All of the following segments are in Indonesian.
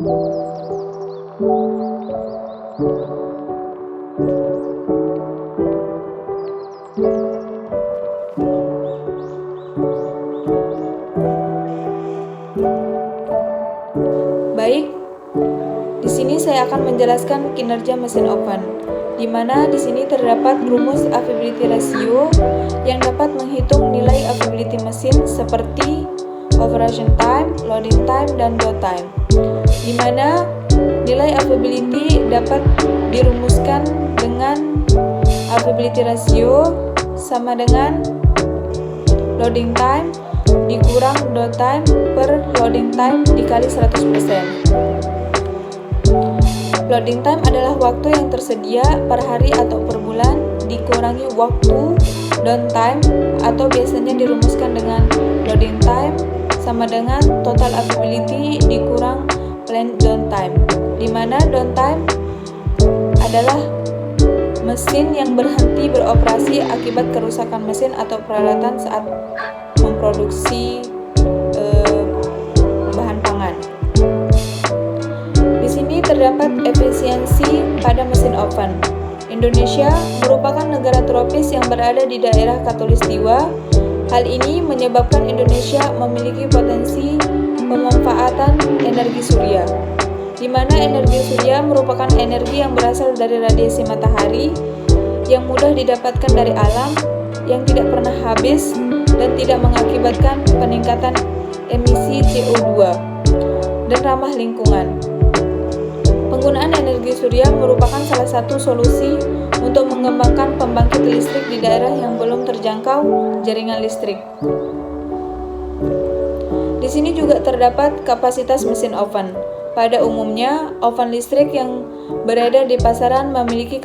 Baik, di sini saya akan menjelaskan kinerja mesin oven, di mana di sini terdapat rumus availability ratio yang dapat menghitung nilai availability mesin seperti operation time, loading time, dan dwell time, di mana nilai availability dapat dirumuskan dengan availability ratio sama dengan loading time dikurang dwell time per loading time dikali 100%. Loading time adalah waktu yang tersedia per hari atau per bulan dikurangi waktu downtime atau biasanya dirumuskan dengan loading time sama dengan total availability dikurang planned downtime, di mana downtime adalah mesin yang berhenti beroperasi akibat kerusakan mesin atau peralatan saat memproduksi bahan pangan. Di sini terdapat efisiensi pada mesin oven. Indonesia merupakan negara tropis yang berada di daerah khatulistiwa. Hal ini menyebabkan Indonesia memiliki potensi pemanfaatan energi surya, di mana energi surya merupakan energi yang berasal dari radiasi matahari yang mudah didapatkan dari alam, yang tidak pernah habis dan tidak mengakibatkan peningkatan emisi CO2 dan ramah lingkungan. Penggunaan energi surya merupakan salah satu solusi untuk mengembangkan pembangkit listrik di daerah yang belum terjangkau jaringan listrik. Di sini juga terdapat kapasitas mesin oven. Pada umumnya, oven listrik yang berada di pasaran memiliki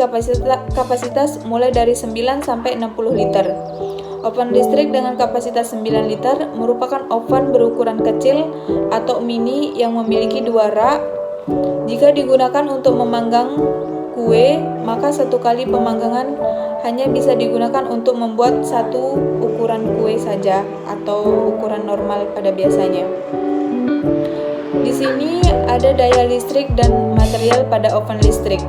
kapasitas mulai dari 9 sampai 60 liter. Oven listrik dengan kapasitas 9 liter merupakan oven berukuran kecil atau mini yang memiliki 2 rak. Jika digunakan untuk memanggang kue, maka satu kali pemanggangan hanya bisa digunakan untuk membuat satu ukuran kue saja atau ukuran normal pada biasanya. Di sini ada daya listrik dan material pada oven listrik.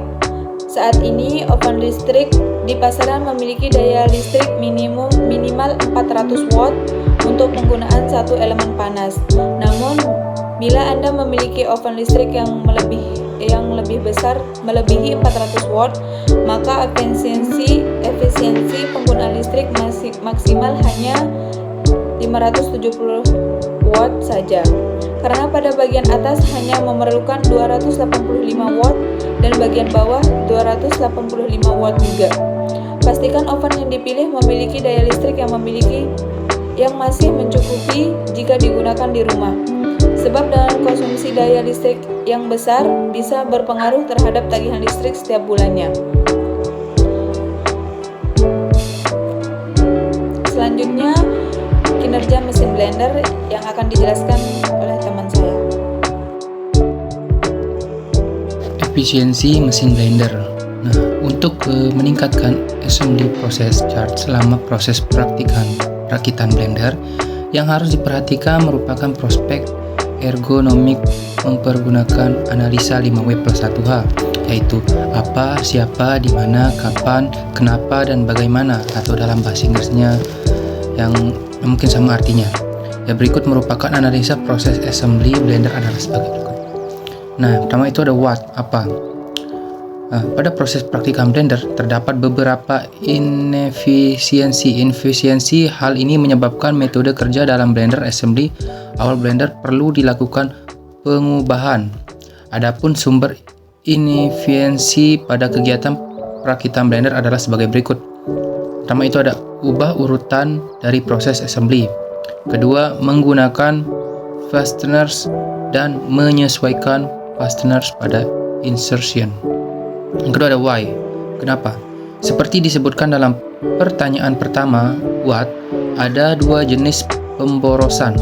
Saat ini oven listrik di pasaran memiliki daya listrik minimal 400 watt untuk penggunaan satu elemen panas. Namun, bila Anda memiliki oven listrik yang lebih besar melebihi 400 watt, maka efisiensi penggunaan listrik maksimal hanya 570 watt saja. Karena pada bagian atas hanya memerlukan 285 watt dan bagian bawah 285 watt juga. Pastikan oven yang dipilih memiliki daya listrik yang masih mencukupi jika digunakan di rumah. Sebab dengan konsumsi daya listrik yang besar bisa berpengaruh terhadap tagihan listrik setiap bulannya. Selanjutnya, kinerja mesin blender yang akan dijelaskan oleh teman saya. Efisiensi mesin blender. Nah, untuk meningkatkan assembly proses chart selama proses perakitan blender, yang harus diperhatikan merupakan prospek ergonomik mempergunakan analisa 5W+1H, yaitu apa, siapa, di mana, kapan, kenapa, dan bagaimana, atau dalam bahasa Inggrisnya yang mungkin sama artinya. Ya, berikut merupakan analisa proses assembly blender adalah sebagai berikut. Nah, pertama itu ada what, apa. Nah, pada proses praktikan blender terdapat beberapa inefisiensi. Hal ini menyebabkan metode kerja dalam blender assembly awal blender perlu dilakukan pengubahan. Adapun sumber inefisiensi pada kegiatan perakitan blender adalah sebagai berikut. Pertama itu ada ubah urutan dari proses assembly. Kedua, menggunakan fasteners dan menyesuaikan fasteners pada insertion. Yang kedua ada why, kenapa? Seperti disebutkan dalam pertanyaan pertama, what, ada dua jenis pemborosan.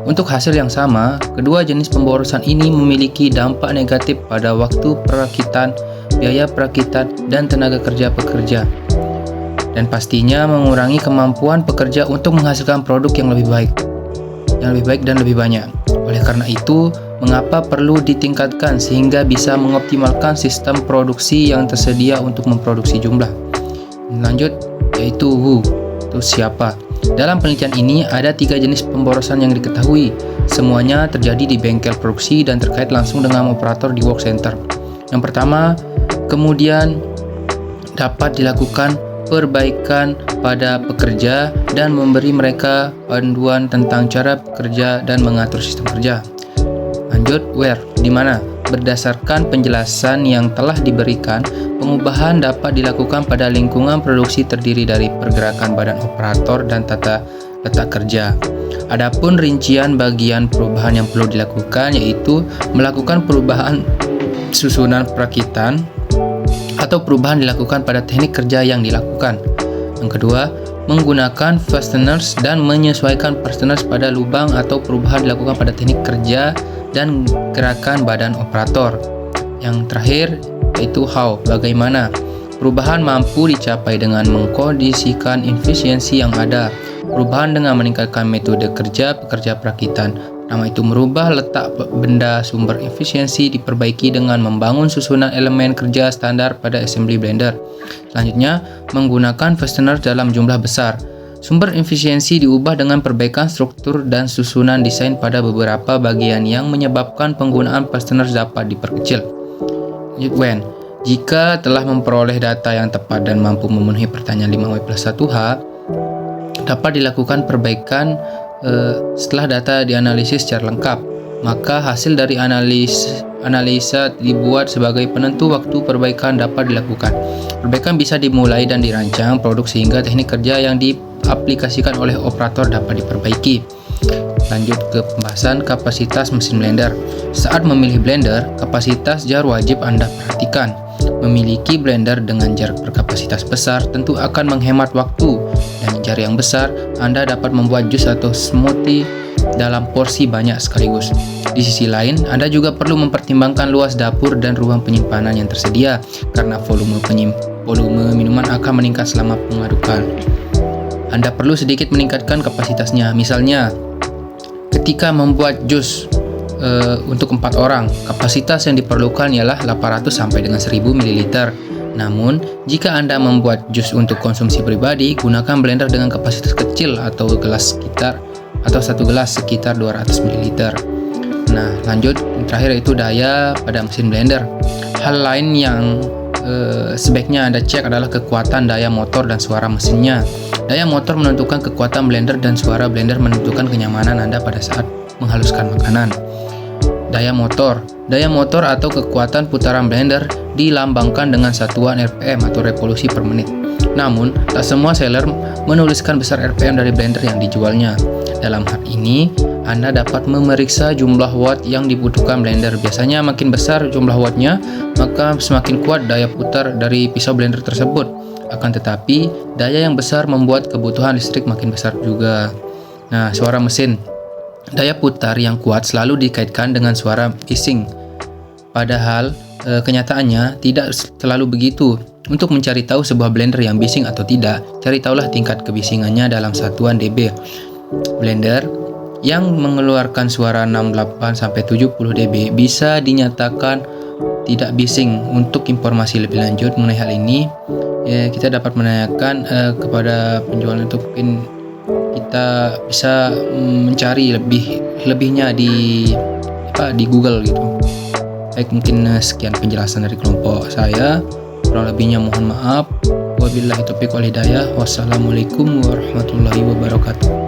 Untuk hasil yang sama, kedua jenis pemborosan ini memiliki dampak negatif pada waktu perakitan, biaya perakitan, dan tenaga kerja pekerja. Dan pastinya mengurangi kemampuan pekerja untuk menghasilkan produk yang lebih baik dan lebih banyak. Oleh karena itu, mengapa perlu ditingkatkan sehingga bisa mengoptimalkan sistem produksi yang tersedia untuk memproduksi jumlah. Lanjut, yaitu who, itu siapa. Dalam penelitian ini ada 3 jenis pemborosan yang diketahui. Semuanya terjadi di bengkel produksi dan terkait langsung dengan operator di work center. Yang pertama, kemudian dapat dilakukan perbaikan pada pekerja dan memberi mereka panduan tentang cara bekerja dan mengatur sistem kerja. Lanjut, where, di mana? Berdasarkan penjelasan yang telah diberikan, pengubahan dapat dilakukan pada lingkungan produksi terdiri dari pergerakan badan operator dan tata letak kerja. Adapun rincian bagian perubahan yang perlu dilakukan yaitu melakukan perubahan susunan perakitan atau perubahan dilakukan pada teknik kerja yang dilakukan. Yang kedua, menggunakan fasteners dan menyesuaikan fasteners pada lubang atau perubahan dilakukan pada teknik kerja dan gerakan badan operator. Yang terakhir yaitu how, bagaimana. Perubahan mampu dicapai dengan mengkondisikan efisiensi yang ada. Perubahan dengan meningkatkan metode kerja pekerja perakitan. Nama itu merubah letak benda sumber efisiensi diperbaiki dengan membangun susunan elemen kerja standar pada assembly blender. Selanjutnya, menggunakan fastener dalam jumlah besar. Sumber efisiensi diubah dengan perbaikan struktur dan susunan desain pada beberapa bagian yang menyebabkan penggunaan fastener dapat diperkecil. When, jika telah memperoleh data yang tepat dan mampu memenuhi pertanyaan 5W+1H, dapat dilakukan perbaikan setelah data dianalisis secara lengkap. Maka hasil dari analisa dibuat sebagai penentu waktu perbaikan dapat dilakukan. Perbaikan bisa dimulai dan dirancang produk sehingga teknik kerja yang diaplikasikan oleh operator dapat diperbaiki. Lanjut ke pembahasan kapasitas mesin blender. Saat memilih blender, kapasitas jar wajib Anda perhatikan. Memiliki blender dengan jar berkapasitas besar tentu akan menghemat waktu. Dan jar yang besar, Anda dapat membuat jus atau smoothie dalam porsi banyak sekaligus. Di sisi lain, Anda juga perlu mempertimbangkan luas dapur dan ruang penyimpanan yang tersedia karena volume minuman akan meningkat selama pengadukan. Anda perlu sedikit meningkatkan kapasitasnya. Misalnya, ketika membuat jus untuk 4 orang, kapasitas yang diperlukan ialah 800 sampai dengan 1000 ml. Namun, jika Anda membuat jus untuk konsumsi pribadi, gunakan blender dengan kapasitas kecil atau satu gelas sekitar 200 ml. Nah, lanjut terakhir yaitu daya pada mesin blender. Hal lain yang sebaiknya Anda cek adalah kekuatan daya motor dan suara mesinnya. Daya motor menentukan kekuatan blender dan suara blender menentukan kenyamanan Anda pada saat menghaluskan makanan. Daya motor atau kekuatan putaran blender dilambangkan dengan satuan RPM atau revolusi per menit. Namun, tak semua seller menuliskan besar RPM dari blender yang dijualnya. Dalam hal ini, Anda dapat memeriksa jumlah watt yang dibutuhkan blender. Biasanya makin besar jumlah wattnya, maka semakin kuat daya putar dari pisau blender tersebut. Akan tetapi, daya yang besar membuat kebutuhan listrik makin besar juga. Nah, suara mesin. Daya putar yang kuat selalu dikaitkan dengan suara bising. Padahal, kenyataannya tidak selalu begitu. Untuk mencari tahu sebuah blender yang bising atau tidak, cari tahulah tingkat kebisingannya dalam satuan dB. Blender yang mengeluarkan suara 68-70 dB bisa dinyatakan tidak bising. Untuk informasi lebih lanjut mengenai hal ini, kita dapat menanyakan kepada penjual untuk kita bisa mencari lebihnya di Google gitu. Baik, mungkin sekian penjelasan dari kelompok saya. Kurang lebihnya mohon maaf. Wabillahi taufiq wal hidayah. Wassalamualaikum warahmatullahi wabarakatuh.